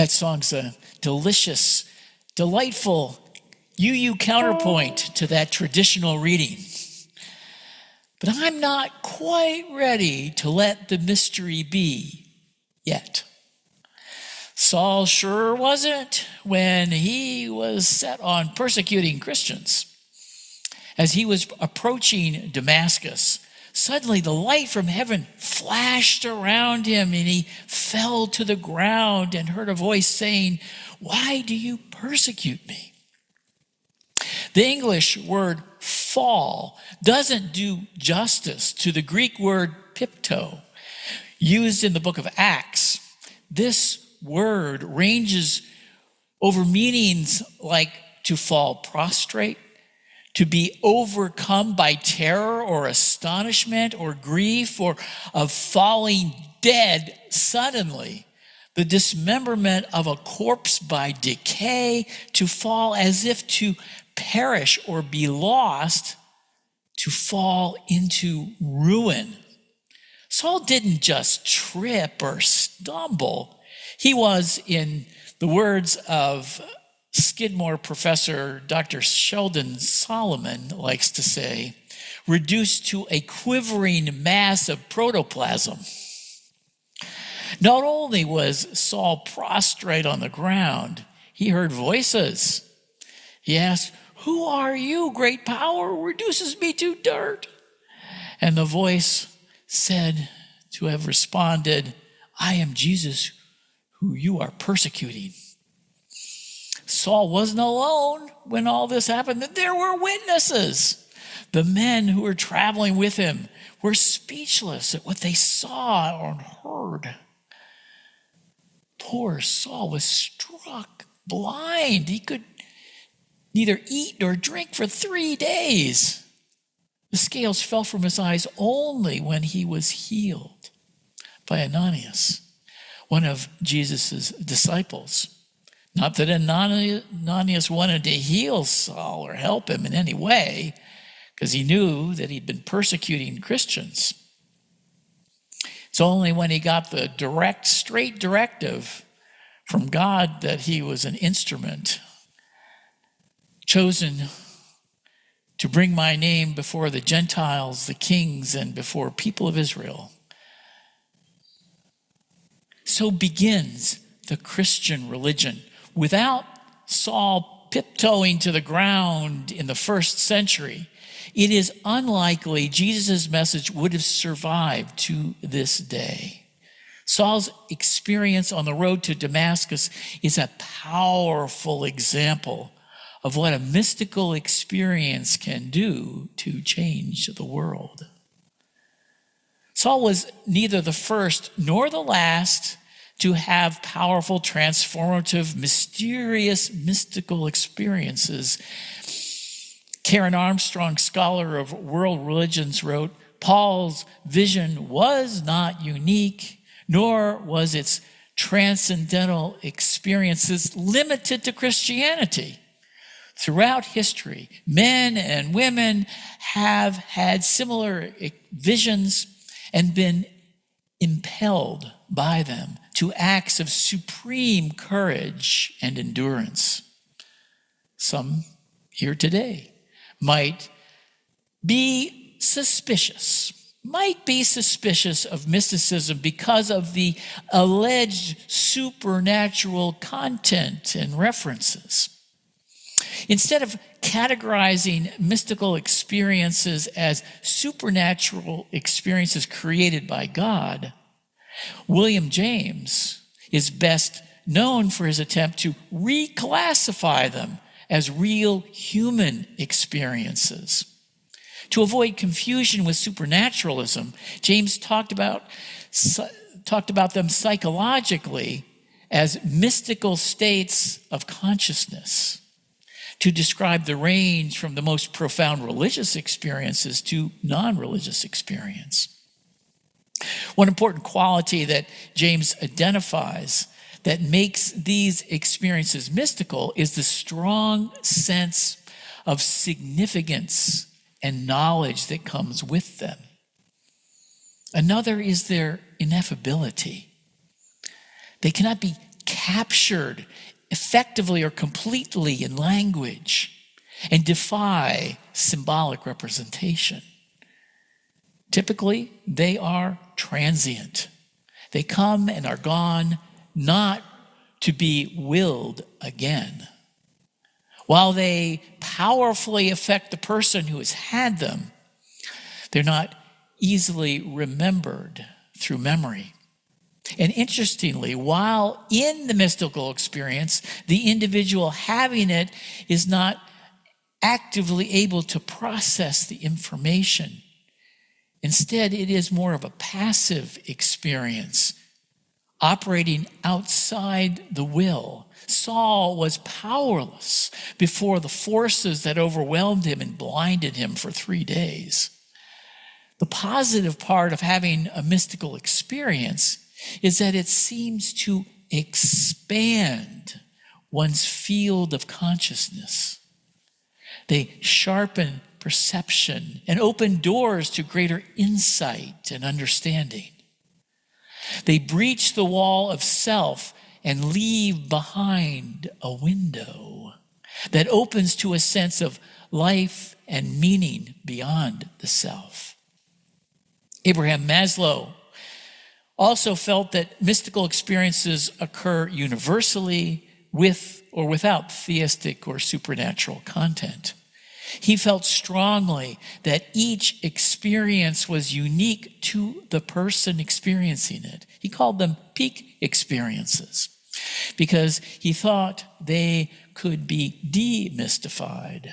That song's a delicious, delightful UU counterpoint to that traditional reading. But I'm not quite ready to let the mystery be yet. Saul sure wasn't when he was set on persecuting Christians. As he was approaching Damascus, suddenly the light from heaven flashed around him, and he fell to the ground and heard a voice saying, "Why do you persecute me?" The English word fall doesn't do justice to the Greek word pipto, used in the book of Acts. This word ranges over meanings like to fall prostrate, to be overcome by terror or astonishment or grief, or of falling dead suddenly, the dismemberment of a corpse by decay, to fall as if to perish or be lost, to fall into ruin. Saul didn't just trip or stumble. He was, in the words of Skidmore professor Dr. Sheldon Solomon likes to say, reduced to a quivering mass of protoplasm. Not only was Saul prostrate on the ground, he heard voices. He asked, "Who are you, great power, who reduces me to dirt?" And the voice said to have responded, "I am Jesus, who you are persecuting." Saul wasn't alone when all this happened. There were witnesses. The men who were traveling with him were speechless at what they saw or heard. Poor Saul was struck blind. He could neither eat nor drink for 3 days. The scales fell from his eyes only when he was healed by Ananias, one of Jesus' disciples. Not that Ananias wanted to heal Saul or help him in any way, because he knew that he'd been persecuting Christians. It's only when he got the straight directive from God that he was an instrument chosen to bring my name before the Gentiles, the kings, and before people of Israel. So begins the Christian religion. Without Saul tiptoeing to the ground in the first century, it is unlikely Jesus' message would have survived to this day. Saul's experience on the road to Damascus is a powerful example of what a mystical experience can do to change the world. Saul was neither the first nor the last to have powerful, transformative, mysterious, mystical experiences. Karen Armstrong, scholar of world religions, wrote, "Paul's vision was not unique, nor was its transcendental experiences limited to Christianity. Throughout history, men and women have had similar visions and been impelled by them to acts of supreme courage and endurance. Some here today might be suspicious of mysticism because of the alleged supernatural content and references. Instead of categorizing mystical experiences as supernatural experiences created by God, William James is best known for his attempt to reclassify them as real human experiences. To avoid confusion with supernaturalism, James talked about them psychologically as mystical states of consciousness, to describe the range from the most profound religious experiences to non-religious experience. One important quality that James identifies that makes these experiences mystical is the strong sense of significance and knowledge that comes with them. Another is their ineffability. They cannot be captured effectively or completely in language and defy symbolic representation. Typically, they are transient. They come and are gone, not to be willed again. While they powerfully affect the person who has had them, they're not easily remembered through memory. And interestingly, while in the mystical experience, the individual having it is not actively able to process the information. Instead, it is more of a passive experience, operating outside the will. Saul was powerless before the forces that overwhelmed him and blinded him for 3 days. The positive part of having a mystical experience is that it seems to expand one's field of consciousness. They sharpen perception and open doors to greater insight and understanding. They breach the wall of self and leave behind a window that opens to a sense of life and meaning beyond the self. Abraham Maslow also felt that mystical experiences occur universally with or without theistic or supernatural content. He felt strongly that each experience was unique to the person experiencing it. He called them peak experiences because he thought they could be demystified,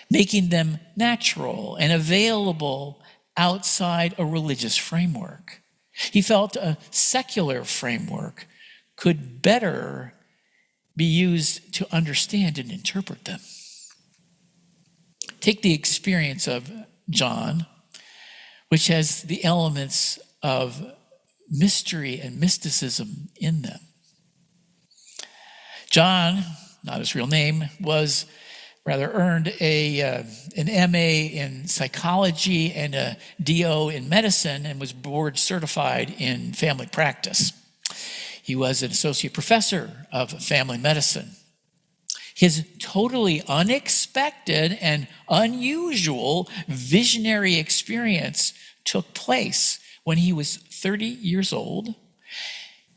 making them natural and available outside a religious framework. He felt a secular framework could better be used to understand and interpret them. Take the experience of John, which has the elements of mystery and mysticism in them. John, not his real name, earned an MA in psychology and a DO in medicine and was board certified in family practice. He was an associate professor of family medicine. His totally unexpected and unusual visionary experience took place when he was 30 years old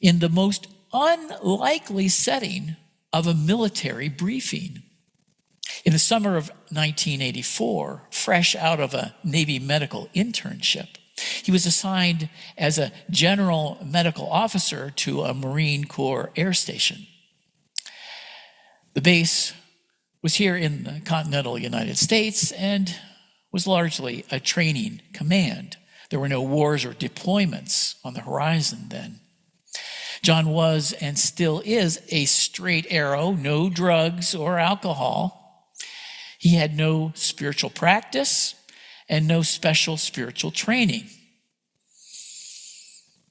in the most unlikely setting of a military briefing. In the summer of 1984, fresh out of a Navy medical internship, he was assigned as a general medical officer to a Marine Corps air station. The base was here in the continental United States and was largely a training command. There were no wars or deployments on the horizon then. John was and still is a straight arrow, no drugs or alcohol. He had no spiritual practice and no special spiritual training.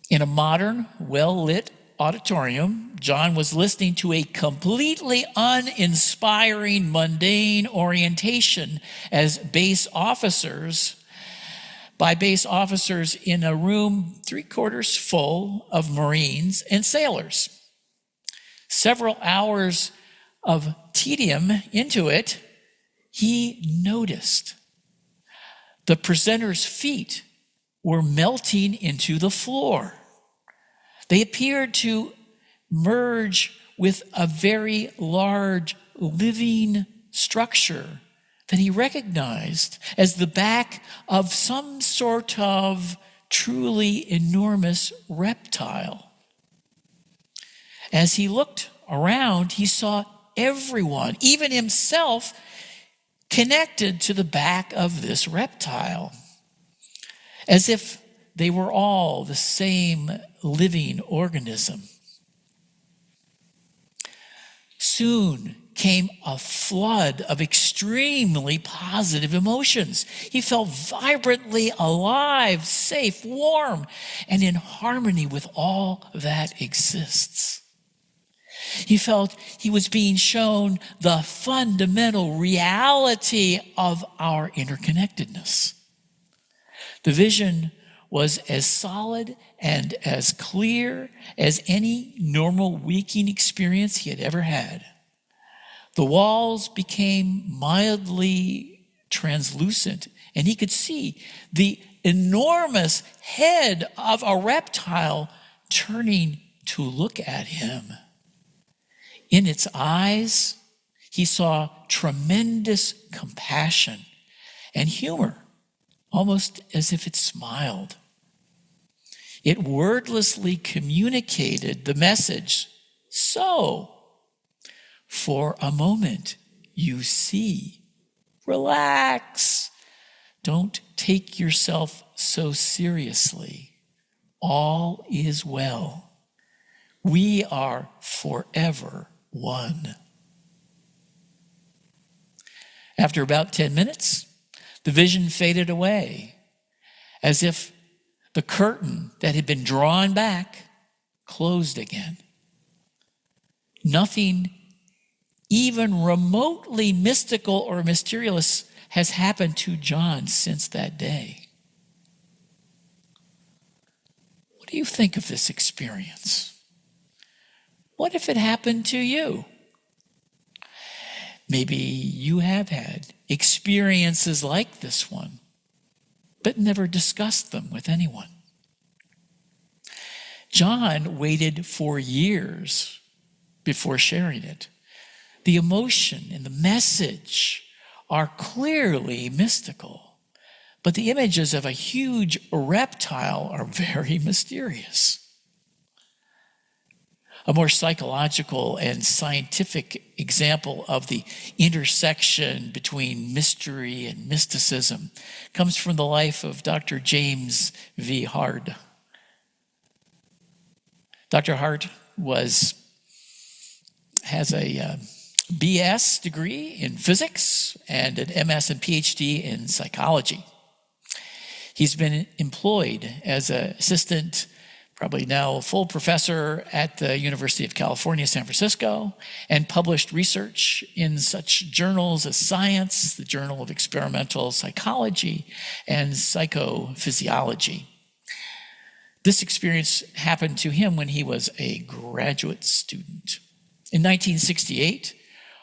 In a modern, well-lit auditorium, John was listening to a completely uninspiring, mundane orientation by base officers in a room 3/4 full of Marines and sailors. Several hours of tedium into it, he noticed the presenter's feet were melting into the floor. They appeared to merge with a very large living structure that he recognized as the back of some sort of truly enormous reptile. As he looked around, he saw everyone, even himself, connected to the back of this reptile, as if they were all the same living organism. Soon came a flood of extremely positive emotions. He felt vibrantly alive, safe, warm, and in harmony with all that exists. He felt he was being shown the fundamental reality of our interconnectedness. The vision was as solid and as clear as any normal waking experience he had ever had. The walls became mildly translucent, and he could see the enormous head of a reptile turning to look at him. In its eyes, he saw tremendous compassion and humor, almost as if it smiled. It wordlessly communicated the message, "So, for a moment, you see. Relax. Don't take yourself so seriously. All is well. We are forever one." After about 10 minutes, the vision faded away, as if the curtain that had been drawn back closed again. Nothing even remotely mystical or mysterious has happened to John since that day. What do you think of this experience? What if it happened to you? Maybe you have had experiences like this one, but never discussed them with anyone. John waited for years before sharing it. The emotion and the message are clearly mystical, but the images of a huge reptile are very mysterious. A more psychological and scientific example of the intersection between mystery and mysticism comes from the life of Dr. James V. Hard. Dr. Hart has a BS degree in physics and an MS and PhD in psychology. He's been employed as an assistant, probably now a full professor at the University of California, San Francisco, and published research in such journals as Science, the Journal of Experimental Psychology, and Psychophysiology. This experience happened to him when he was a graduate student. In 1968,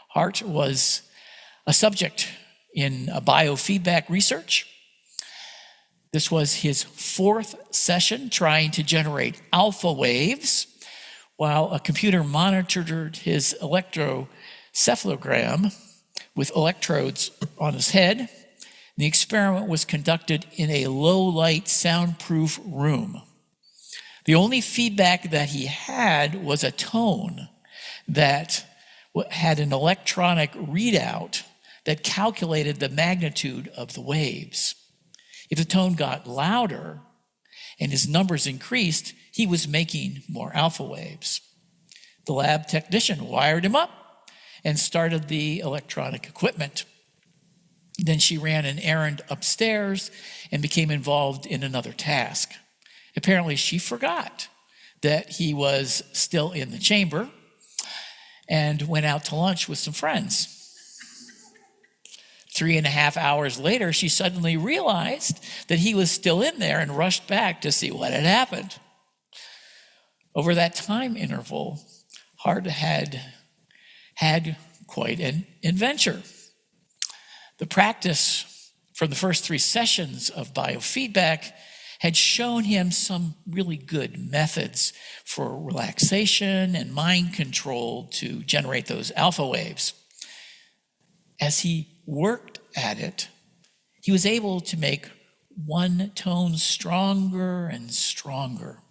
Hart was a subject in a biofeedback research. This was his fourth session trying to generate alpha waves while a computer monitored his electrocephalogram with electrodes on his head. The experiment was conducted in a low-light, soundproof room. The only feedback that he had was a tone that had an electronic readout that calculated the magnitude of the waves. If the tone got louder and his numbers increased, he was making more alpha waves. The lab technician wired him up and started the electronic equipment. Then she ran an errand upstairs and became involved in another task. Apparently, she forgot that he was still in the chamber and went out to lunch with some friends. 3.5 hours later, she suddenly realized that he was still in there and rushed back to see what had happened. Over that time interval, Hart had quite an adventure. The practice from the first 3 sessions of biofeedback had shown him some really good methods for relaxation and mind control to generate those alpha waves. As he worked at it, he was able to make one tone stronger and stronger.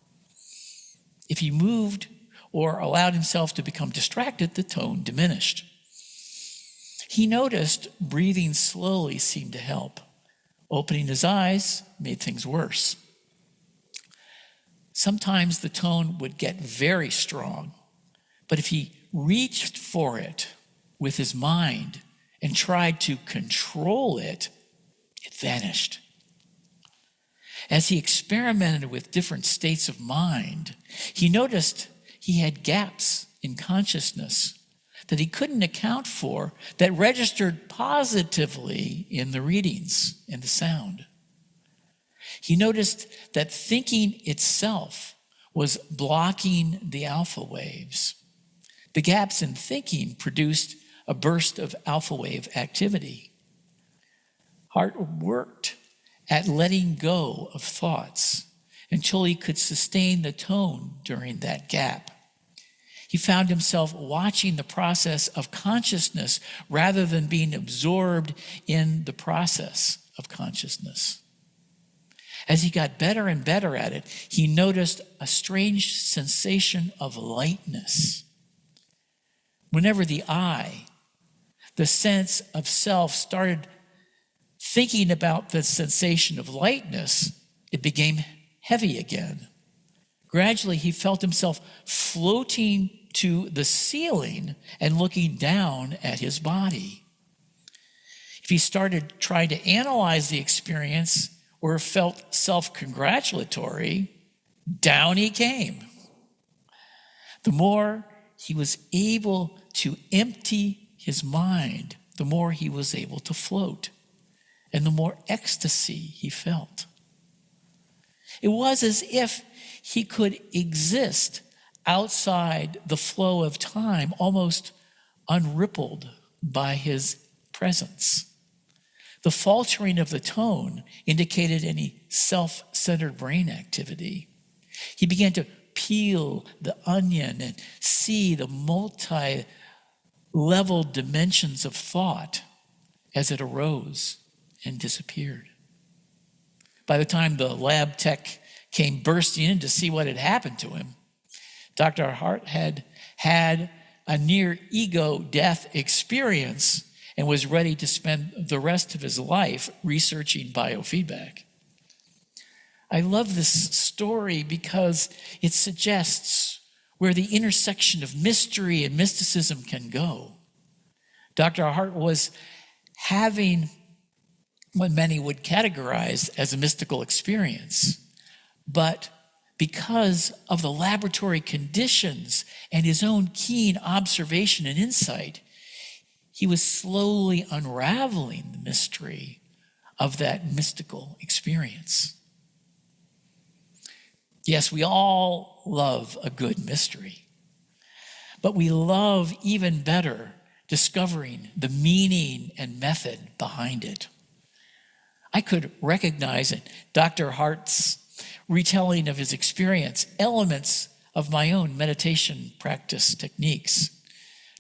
If he moved or allowed himself to become distracted, the tone diminished. He noticed breathing slowly seemed to help. Opening his eyes made things worse. Sometimes the tone would get very strong, but if he reached for it with his mind and tried to control it, it vanished. As he experimented with different states of mind, he noticed he had gaps in consciousness that he couldn't account for that registered positively in the readings and the sound. He noticed that thinking itself was blocking the alpha waves. The gaps in thinking produced a burst of alpha wave activity. Hart worked at letting go of thoughts until he could sustain the tone during that gap. He found himself watching the process of consciousness rather than being absorbed in the process of consciousness. As he got better and better at it, he noticed a strange sensation of lightness. Whenever the I, the sense of self, started thinking about the sensation of lightness, it became heavy again. Gradually, he felt himself floating to the ceiling and looking down at his body. If he started trying to analyze the experience or felt self-congratulatory, down he came. The more he was able to empty his mind, the more he was able to float, and the more ecstasy he felt. It was as if he could exist outside the flow of time, almost unrippled by his presence. The faltering of the tone indicated any self-centered brain activity. He began to peel the onion and see the multi-level dimensions of thought as it arose and disappeared. By the time the lab tech came bursting in to see what had happened to him, Dr. Hart had had a near ego death experience and was ready to spend the rest of his life researching biofeedback. I love this story because it suggests where the intersection of mystery and mysticism can go. Dr. Hart was having what many would categorize as a mystical experience, but because of the laboratory conditions and his own keen observation and insight, he was slowly unraveling the mystery of that mystical experience. Yes, we all love a good mystery, but we love even better discovering the meaning and method behind it. I could recognize in Dr. Hart's retelling of his experience elements of my own meditation practice techniques.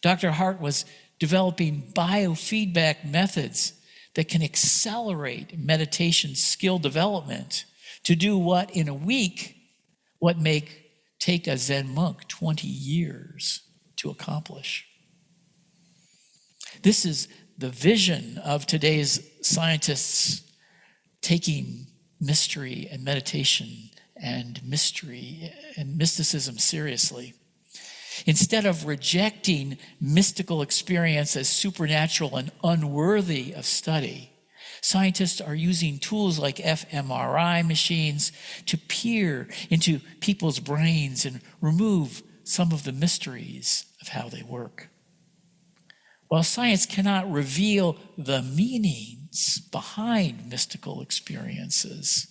Dr. Hart was developing biofeedback methods that can accelerate meditation skill development to do what in a week, what may take a Zen monk 20 years to accomplish. This is the vision of today's scientists taking mystery and meditation and mystery and mysticism seriously. Instead of rejecting mystical experience as supernatural and unworthy of study, scientists are using tools like fMRI machines to peer into people's brains and remove some of the mysteries of how they work. While science cannot reveal the meanings behind mystical experiences,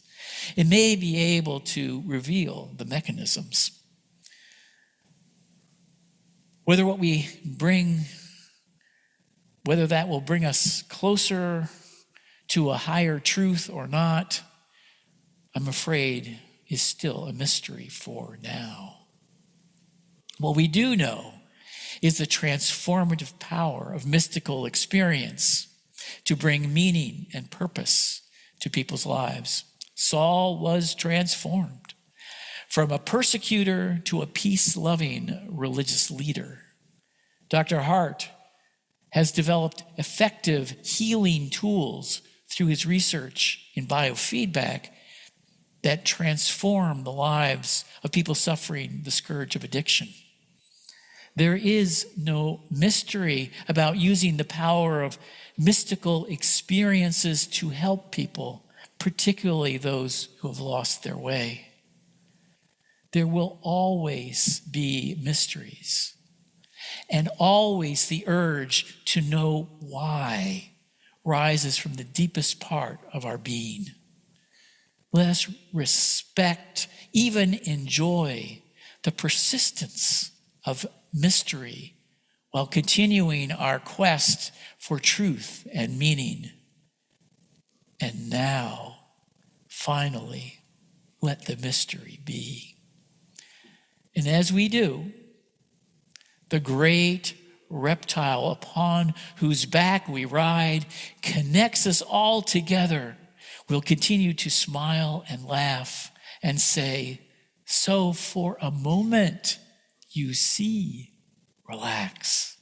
it may be able to reveal the mechanisms. Whether that will bring us closer to a higher truth or not, I'm afraid is still a mystery for now. What we do know is the transformative power of mystical experience to bring meaning and purpose to people's lives. Saul was transformed from a persecutor to a peace-loving religious leader. Dr. Hart has developed effective healing tools through his research in biofeedback that transform the lives of people suffering the scourge of addiction. There is no mystery about using the power of mystical experiences to help people, particularly those who have lost their way. There will always be mysteries, and always the urge to know why rises from the deepest part of our being. Let us respect, even enjoy, the persistence of mystery while continuing our quest for truth and meaning. And now, finally, let the mystery be. And as we do, the great reptile upon whose back we ride connects us all together. We'll continue to smile and laugh and say, so for a moment, you see, relax.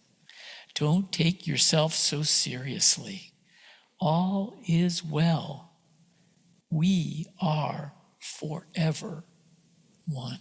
Don't take yourself so seriously. All is well. We are forever one.